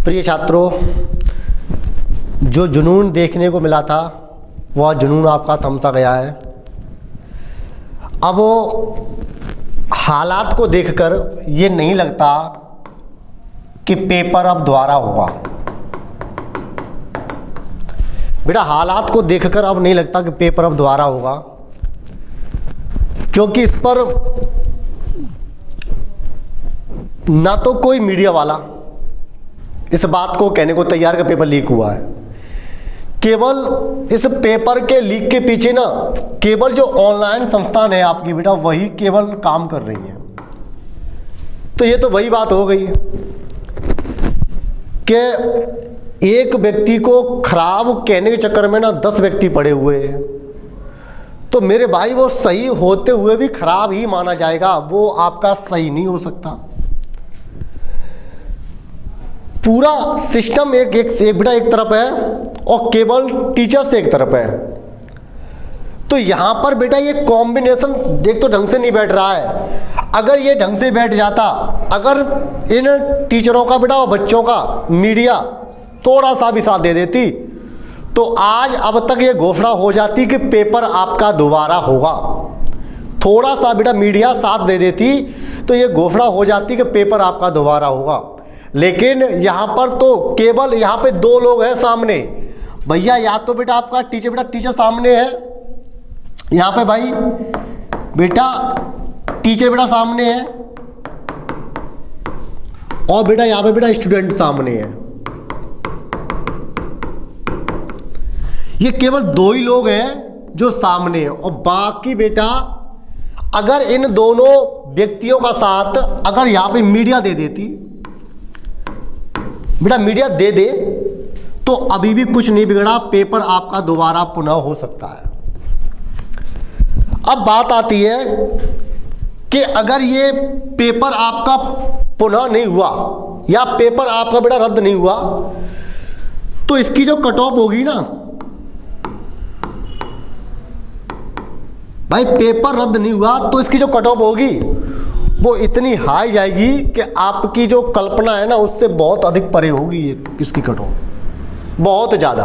प्रिय छात्रों, जो जुनून देखने को मिला था वह जुनून आपका थमसा गया है। अब वो हालात को देखकर ये नहीं लगता कि पेपर अब दोबारा होगा। बेटा, हालात को देखकर अब नहीं लगता कि पेपर अब दोबारा होगा, क्योंकि इस पर ना तो कोई मीडिया वाला इस बात को कहने को तैयार का पेपर लीक हुआ है। केवल इस पेपर के लीक के पीछे ना केवल जो ऑनलाइन संस्थान है आपकी बेटा वही केवल काम कर रही है। तो ये तो वही बात हो गई कि एक व्यक्ति को खराब कहने के चक्कर में ना 10 व्यक्ति पड़े हुए हैं। तो मेरे भाई, वो सही होते हुए भी खराब ही माना जाएगा, वो आपका सही नहीं हो सकता। पूरा सिस्टम एक बेटा एक तरफ है और केवल टीचर्स एक तरफ है। तो यहाँ पर बेटा ये कॉम्बिनेशन देख तो ढंग से नहीं बैठ रहा है। अगर ये ढंग से बैठ जाता, अगर इन टीचरों का बेटा और बच्चों का मीडिया थोड़ा सा भी साथ दे देती, तो आज अब तक ये घोषणा हो जाती कि पेपर आपका दोबारा होगा। थोड़ा सा बेटा मीडिया साथ दे देती तो ये घोषणा हो जाती कि पेपर आपका दोबारा होगा। लेकिन यहाँ पर तो केवल यहाँ पे 2 लोग हैं सामने। भैया, या तो बेटा आपका टीचर सामने है, यहाँ पे भाई बेटा टीचर बेटा सामने है, और बेटा यहाँ पे बेटा स्टूडेंट सामने है। ये केवल 2 ही लोग हैं जो सामने हैं, और बाकी बेटा अगर इन दोनों व्यक्तियों का साथ अगर यहाँ पे मीडिया दे देती, बेटा मीडिया दे दे, तो अभी भी कुछ नहीं बिगड़ा, पेपर आपका दोबारा पुनः हो सकता है। अब बात आती है कि अगर ये पेपर आपका पुनः नहीं हुआ या पेपर आपका बेटा रद्द नहीं हुआ, तो इसकी जो कट ऑफ होगी ना भाई, पेपर रद्द नहीं हुआ तो इसकी जो कट ऑफ होगी वो इतनी हाई जाएगी कि आपकी जो कल्पना है ना उससे बहुत अधिक परे होगी ये इसकी कट ऑफ, बहुत ज़्यादा।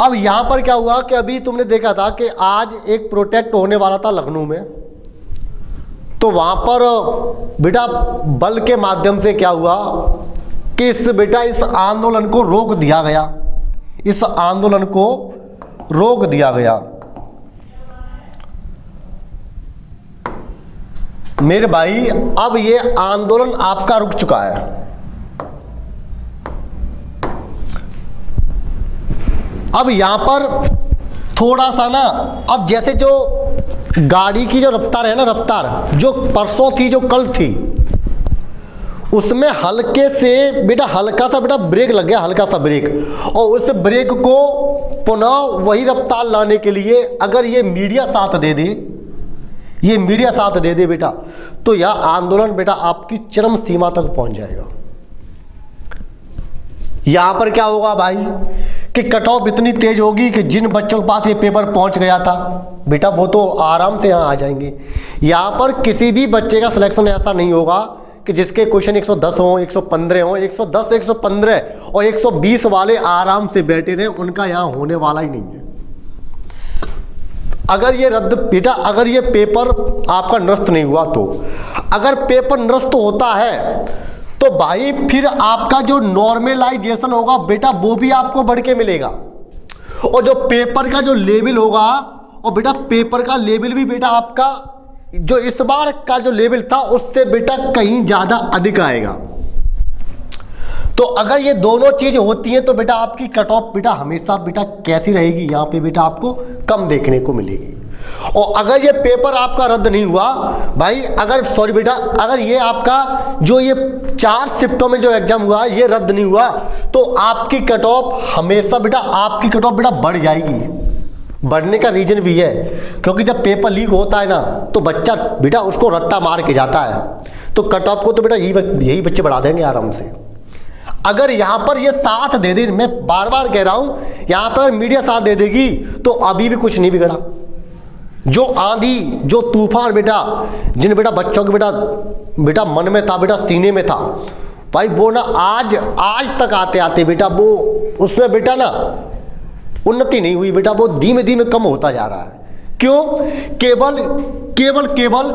अब यहाँ पर क्या हुआ कि अभी तुमने देखा था कि आज एक प्रोटेस्ट होने वाला था लखनऊ में, तो वहाँ पर बेटा बल के माध्यम से क्या हुआ कि इस आंदोलन को रोक दिया गया। इस आंदोलन को रोक दिया गया। मेरे भाई, अब ये आंदोलन आपका रुक चुका है। अब यहां पर थोड़ा सा ना, अब जैसे जो गाड़ी की जो रफ्तार है ना, रफ्तार जो परसों थी जो कल थी, उसमें हल्के से बेटा हल्का सा बेटा ब्रेक लग गया, हल्का सा ब्रेक, और उस ब्रेक को पुनः वही रफ्तार लाने के लिए अगर ये मीडिया साथ दे दे, ये मीडिया साथ दे दे बेटा, तो यह आंदोलन बेटा आपकी चरम सीमा तक पहुंच जाएगा। यहां पर क्या होगा भाई कि कट ऑफ इतनी तेज होगी कि जिन बच्चों के पास ये पेपर पहुंच गया था बेटा वो तो आराम से यहां आ जाएंगे। यहां पर किसी भी बच्चे का सिलेक्शन ऐसा नहीं होगा कि जिसके क्वेश्चन 110 हो, 115 हो, 110, 115 और 120 वाले आराम से बैठे रहे, उनका यहां होने वाला ही नहीं है। अगर ये रद्द बेटा, अगर ये पेपर आपका निरस्त नहीं हुआ, तो अगर पेपर निरस्त होता है तो भाई फिर आपका जो नॉर्मलाइजेशन होगा बेटा वो भी आपको बढ़ के मिलेगा, और जो पेपर का जो लेवल होगा, और बेटा पेपर का लेवल भी बेटा आपका जो इस बार का जो लेवल था उससे बेटा कहीं ज्यादा अधिक आएगा। तो अगर ये दोनों चीज होती हैं तो बेटा आपकी कट ऑफ बेटा हमेशा बेटा कैसी रहेगी, यहाँ पे बेटा आपको कम देखने को मिलेगी। और अगर ये पेपर आपका रद्द नहीं हुआ भाई, अगर ये आपका जो ये 4 शिफ्टों में जो एग्जाम हुआ ये रद्द नहीं हुआ, तो आपकी कट ऑफ हमेशा बेटा आपकी कट ऑफ बेटा बढ़ जाएगी। बढ़ने का रीजन भी है क्योंकि जब पेपर लीक होता है ना तो बच्चा बेटा उसको रट्टा मार के जाता है, तो कट ऑफ को तो बेटा यही बच्चे बढ़ा देंगे आराम से। अगर यहां पर ये साथ दे दे, मैं बार बार कह रहा हूं, यहां पर मीडिया साथ दे देगी तो अभी भी कुछ नहीं बिगड़ा। जो आंधी जो तूफान बेटा जिन बेटा बच्चों के बेटा मन में था, बेटा सीने में था, भाई वो ना आज तक आते आते बेटा वो उसमें बेटा ना उन्नति नहीं हुई बेटा, वो धीमे धीमे कम होता जा रहा है। क्यों? केवल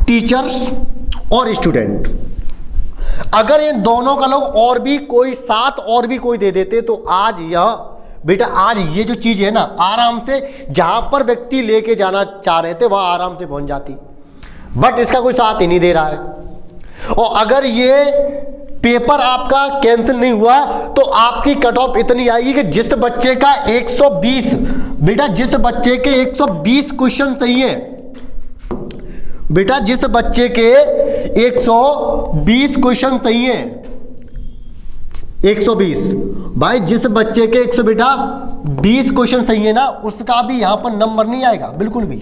टीचर्स और स्टूडेंट, अगर इन दोनों का लोग और भी कोई साथ और भी कोई दे देते तो आज ये जो चीज है ना आराम से जहां पर व्यक्ति लेके जाना चाह रहे थे वहां आराम से पहुंच जाती, बट इसका कोई साथ ही नहीं दे रहा है। और अगर ये पेपर आपका कैंसिल नहीं हुआ तो आपकी कट ऑफ इतनी आएगी कि जिस बच्चे का 120 बेटा, जिस बच्चे के 120 क्वेश्चन सही है बेटा, जिस बच्चे के 120 क्वेश्चन सही है, 120 भाई, जिस बच्चे के 100 बेटा 20 क्वेश्चन सही है ना, उसका भी यहां पर नंबर नहीं आएगा बिल्कुल भी।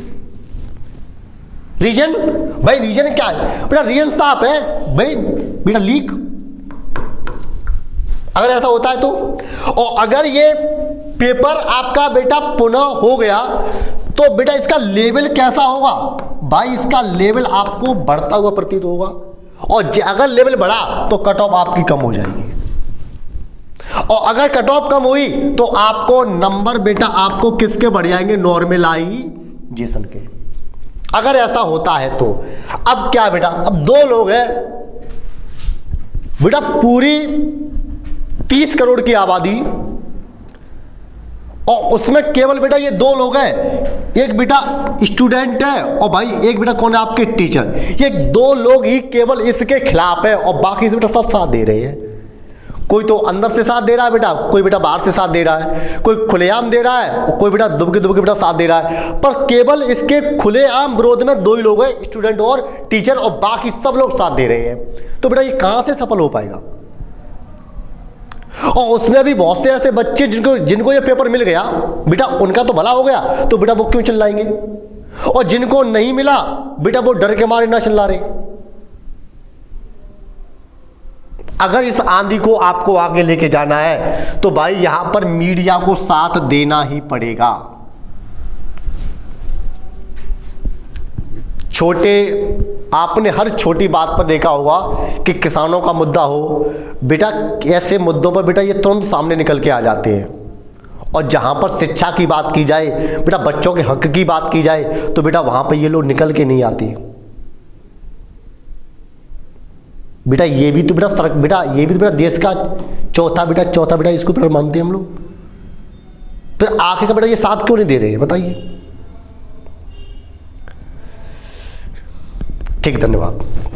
रीजन भाई, रीजन क्या है बेटा? रीजन साफ है भाई बेटा, लीक अगर ऐसा होता है तो। और अगर ये पेपर आपका बेटा पुनः हो गया तो बेटा इसका लेवल कैसा होगा भाई? इसका लेवल आपको बढ़ता हुआ प्रतीत होगा, और अगर लेवल बढ़ा तो कट ऑफ आपकी कम हो जाएगी, और अगर कट ऑफ कम हुई तो आपको नंबर बेटा आपको किसके बढ़ जाएंगे? नॉर्मलाइजेशन के। अगर ऐसा होता है तो अब क्या बेटा, अब दो लोग हैं बेटा, पूरी 30 करोड़ की आबादी, और उसमें केवल बेटा ये दो लोग हैं, एक बेटा स्टूडेंट है और भाई एक बेटा कौन है? आपके टीचर। ये दो लोग ही केवल इसके खिलाफ है और बाकी से बेटा सब साथ दे रहे हैं। कोई तो अंदर से साथ दे रहा है बेटा, कोई बेटा बाहर से साथ दे रहा है, कोई खुलेआम दे रहा है और कोई बेटा दुबके बेटा साथ दे रहा है, पर केवल इसके खुलेआम विरोध में दो ही लोग हैं, स्टूडेंट और टीचर, और बाकी सब लोग साथ दे रहे हैं। तो बेटा ये कहां से सफल हो पाएगा? और उसमें भी बहुत से ऐसे बच्चे जिनको ये पेपर मिल गया बेटा, उनका तो भला हो गया, तो बेटा वो क्यों चिल्लाएंगे? और जिनको नहीं मिला बेटा वो डर के मारे ना चिल्ला रहे। अगर इस आंधी को आपको आगे लेके जाना है तो भाई यहां पर मीडिया को साथ देना ही पड़ेगा। आपने हर छोटी बात पर देखा होगा कि किसानों का मुद्दा हो बेटा, ऐसे मुद्दों पर बेटा ये तुरंत सामने निकल के आ जाते हैं, और जहां पर शिक्षा की बात की जाए बेटा, बच्चों के हक की बात की जाए तो बेटा वहां पर ये लोग निकल के नहीं आते बेटा। ये भी तो बेटा देश का चौथा बेटा इसको फिर मानते हैं हम लोग, फिर आखिर का बेटा ये साथ क्यों नहीं दे रहे हैं बताइए? ठीक, धन्यवाद।